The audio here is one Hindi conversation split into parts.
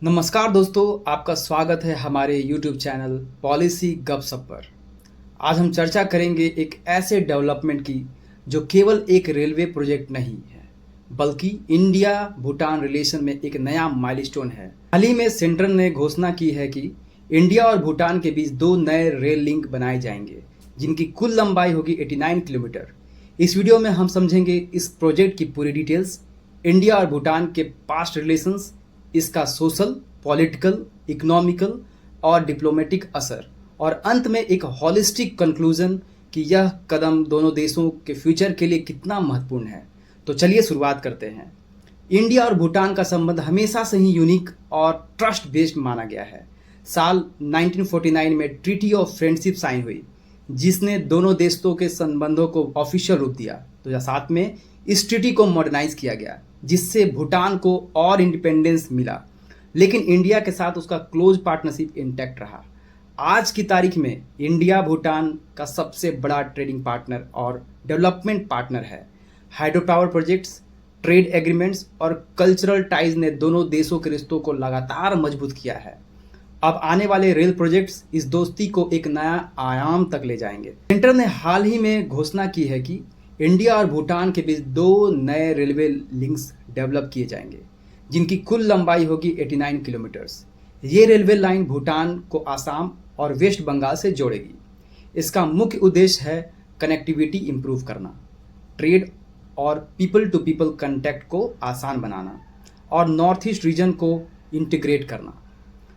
नमस्कार दोस्तों, आपका स्वागत है हमारे YouTube चैनल पॉलिसी गपशप पर। आज हम चर्चा करेंगे एक ऐसे डेवलपमेंट की जो केवल एक रेलवे प्रोजेक्ट नहीं है, बल्कि इंडिया भूटान रिलेशन में एक नया माइलस्टोन है। हाल ही में सेंटर ने घोषणा की है कि इंडिया और भूटान के बीच 2 नए रेल लिंक बनाए जाएंगे, जिनकी कुल लंबाई होगी 89 किलोमीटर। इस वीडियो में हम समझेंगे इस प्रोजेक्ट की पूरी डिटेल्स, इंडिया और भूटान के पास्ट रिलेशंस, इसका सोशल, पॉलिटिकल, इकोनॉमिकल और डिप्लोमेटिक असर, और अंत में एक हॉलिस्टिक कंक्लूजन कि यह कदम दोनों देशों के फ्यूचर के लिए कितना महत्वपूर्ण है। तो चलिए शुरुआत करते हैं। इंडिया और भूटान का संबंध हमेशा से ही यूनिक और ट्रस्ट बेस्ड माना गया है। साल 1949 में ट्रीटी ऑफ फ्रेंडशिप साइन हुई, जिसने दोनों देशों के संबंधों को ऑफिशियल रूप दिया। 2007 में इस ट्रीटी को मॉडर्नाइज किया गया, जिससे भूटान को और इंडिपेंडेंस मिला, लेकिन इंडिया के साथ उसका क्लोज पार्टनरशिप इंटैक्ट रहा। आज की तारीख में इंडिया भूटान का सबसे बड़ा ट्रेडिंग पार्टनर और डेवलपमेंट पार्टनर है। Hydro power projects, trade agreements और कल्चरल टाइज ने दोनों देशों के रिश्तों को लगातार मजबूत किया है। अब आने वाले रेल प्रोजेक्ट्स इस दोस्ती को एक नया आयाम तक ले जाएंगे। सेंटर ने हाल ही में घोषणा की है कि इंडिया और भूटान के बीच 2 नए रेलवे लिंक्स डेवलप किए जाएंगे, जिनकी कुल लंबाई होगी 89 किलोमीटर्स। ये रेलवे लाइन भूटान को आसाम और वेस्ट बंगाल से जोड़ेगी। इसका मुख्य उद्देश्य है कनेक्टिविटी इंप्रूव करना, ट्रेड और पीपल टू पीपल कॉन्टैक्ट को आसान बनाना और नॉर्थ ईस्ट रीजन को इंटीग्रेट करना।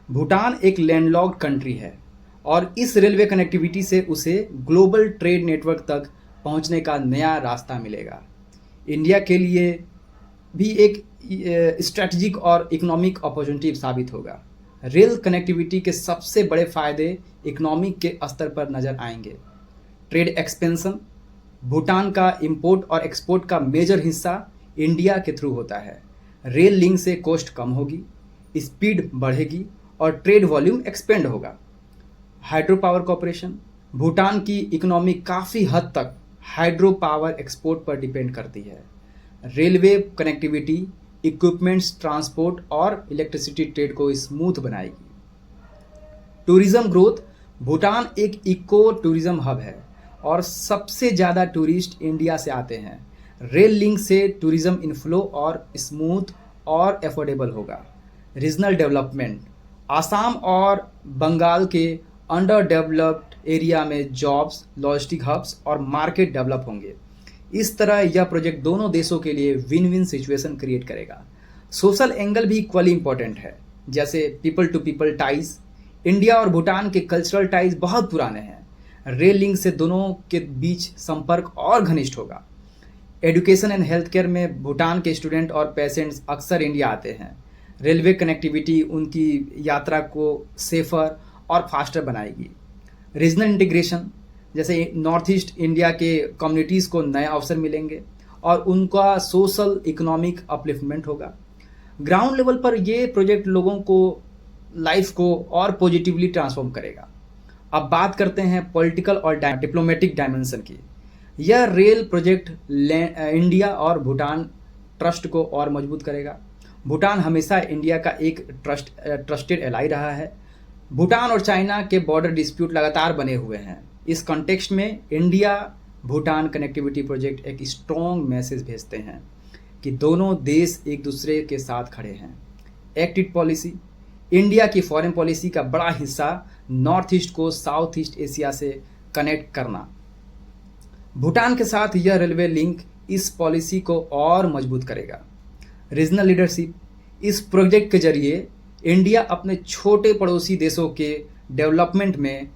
भूटान एक लैंडलॉक्ड कंट्री है और इस रेलवे कनेक्टिविटी से उसे ग्लोबल ट्रेड नेटवर्क तक पहुंचने का नया रास्ता मिलेगा। इंडिया के लिए भी एक स्ट्रैटेजिक और इकोनॉमिक अपॉर्चुनिटी साबित होगा। रेल कनेक्टिविटी के सबसे बड़े फायदे इकोनॉमिक के स्तर पर नजर आएंगे। ट्रेड एक्सपेंशन, भूटान का इंपोर्ट और एक्सपोर्ट का मेजर हिस्सा इंडिया के थ्रू होता है। रेल लिंक से कॉस्ट कम होगी, स्पीड बढ़ेगी और ट्रेड वॉल्यूम एक्सपेंड होगा। हाइड्रो पावर कॉर्पोरेशन, भूटान की इकोनॉमी काफ़ी हद तक हाइड्रो पावर एक्सपोर्ट पर डिपेंड करती है। रेलवे कनेक्टिविटी इक्विपमेंट्स, ट्रांसपोर्ट और इलेक्ट्रिसिटी ट्रेड को स्मूथ बनाएगी। टूरिज्म ग्रोथ, भूटान एक इको टूरिज्म हब है और सबसे ज़्यादा टूरिस्ट इंडिया से आते हैं। रेल लिंक से टूरिज्म इनफ्लो और स्मूथ और एफोर्डेबल होगा। रीजनल डेवलपमेंट, आसाम और बंगाल के अंडर डेवलप्ड एरिया में जॉब्स, लॉजिस्टिक हब्स और मार्केट डेवलप होंगे। इस तरह यह प्रोजेक्ट दोनों देशों के लिए विन विन सिचुएशन क्रिएट करेगा। सोशल एंगल भी इक्वली इंपॉर्टेंट है, जैसे people to people ties. India और भूटान के कल्चरल टाइज बहुत पुराने हैं। रेल लिंक से दोनों के बीच संपर्क और घनिष्ठ होगा। एजुकेशन एंड हेल्थ केयर में भूटान के स्टूडेंट और पेशेंट्स अक्सर इंडिया आते हैं। रेलवे कनेक्टिविटी उनकी यात्रा को सेफर और फास्टर बनाएगी। रीजनल इंटीग्रेशन, जैसे नॉर्थ ईस्ट इंडिया के कम्युनिटीज़ को नए अवसर मिलेंगे और उनका सोशल इकोनॉमिक अपलिफ्टमेंट होगा। ग्राउंड लेवल पर ये प्रोजेक्ट लोगों को लाइफ को और पॉजिटिवली ट्रांसफॉर्म करेगा। अब बात करते हैं पॉलिटिकल और डिप्लोमेटिक डायमेंशन की। यह रेल प्रोजेक्ट इंडिया और भूटान ट्रस्ट को और मजबूत करेगा। भूटान हमेशा इंडिया का एक ट्रस्टेड एलाई रहा है। भूटान और चाइना के बॉर्डर डिस्प्यूट लगातार बने हुए हैं। इस कॉन्टेक्स्ट में इंडिया भूटान कनेक्टिविटी प्रोजेक्ट एक स्ट्रॉन्ग मैसेज भेजते हैं कि दोनों देश एक दूसरे के साथ खड़े हैं। एक्ट ईस्ट पॉलिसी, इंडिया की फॉरेन पॉलिसी का बड़ा हिस्सा नॉर्थ ईस्ट को साउथ ईस्ट एशिया से कनेक्ट करना। भूटान के साथ यह रेलवे लिंक इस पॉलिसी को और मजबूत करेगा। रीजनल लीडरशिप, इस प्रोजेक्ट के जरिए इंडिया अपने छोटे पड़ोसी देशों के डेवलपमेंट में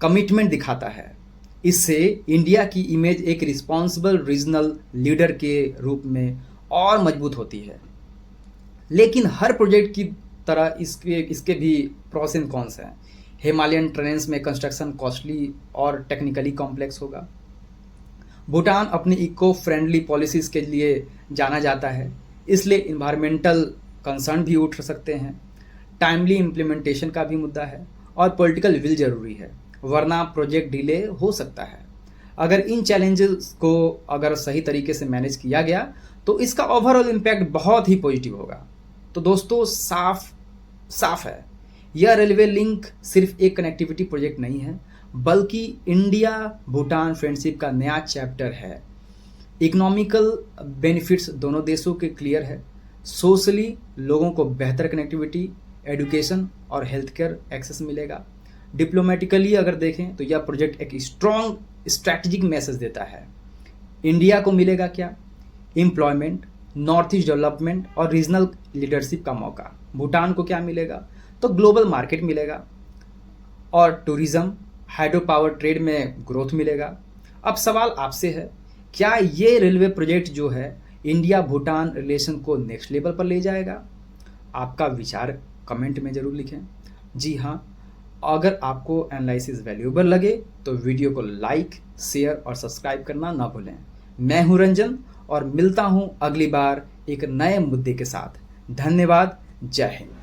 कमिटमेंट दिखाता है। इससे इंडिया की इमेज एक रिस्पॉन्सिबल रीजनल लीडर के रूप में और मजबूत होती है। लेकिन हर प्रोजेक्ट की तरह इसके भी प्रॉस एंड कॉन्स हैं। हिमालयन ट्रेन्स में कंस्ट्रक्शन कॉस्टली और टेक्निकली कॉम्प्लेक्स होगा। भूटान अपनी इको फ्रेंडली पॉलिसीज़ के लिए जाना जाता है, इसलिए इन्वायरमेंटल कंसर्न भी उठ सकते हैं। टाइमली इम्प्लीमेंटेशन का भी मुद्दा है और पॉलिटिकल विल जरूरी है, वरना प्रोजेक्ट डिले हो सकता है। अगर इन चैलेंजेस को अगर सही तरीके से मैनेज किया गया तो इसका ओवरऑल इम्पैक्ट बहुत ही पॉजिटिव होगा। तो दोस्तों, साफ साफ है, यह रेलवे लिंक सिर्फ एक कनेक्टिविटी प्रोजेक्ट नहीं है, बल्कि इंडिया भूटान फ्रेंडशिप का नया चैप्टर है। इकोनॉमिकल बेनिफिट्स दोनों देशों के क्लियर है, सोशली लोगों को बेहतर कनेक्टिविटी, एजुकेशन और हेल्थ केयर एक्सेस मिलेगा। डिप्लोमेटिकली अगर देखें तो यह प्रोजेक्ट एक स्ट्रॉन्ग स्ट्रैटेजिक मैसेज देता है। इंडिया को मिलेगा क्या? एम्प्लॉयमेंट, नॉर्थ ईस्ट डेवलपमेंट और रीजनल लीडरशिप का मौका। भूटान को क्या मिलेगा? तो ग्लोबल मार्केट मिलेगा और टूरिज्म, हाइड्रो पावर ट्रेड में ग्रोथ मिलेगा। अब सवाल आपसे है, क्या ये रेलवे प्रोजेक्ट जो है इंडिया भूटान रिलेशन को नेक्स्ट लेवल पर ले जाएगा? आपका विचार कमेंट में ज़रूर लिखें। जी हाँ, अगर आपको एनालिसिस वैल्यूएबल लगे तो वीडियो को लाइक, शेयर और सब्सक्राइब करना ना भूलें। मैं हूं रंजन और मिलता हूं अगली बार एक नए मुद्दे के साथ। धन्यवाद। जय हिंद।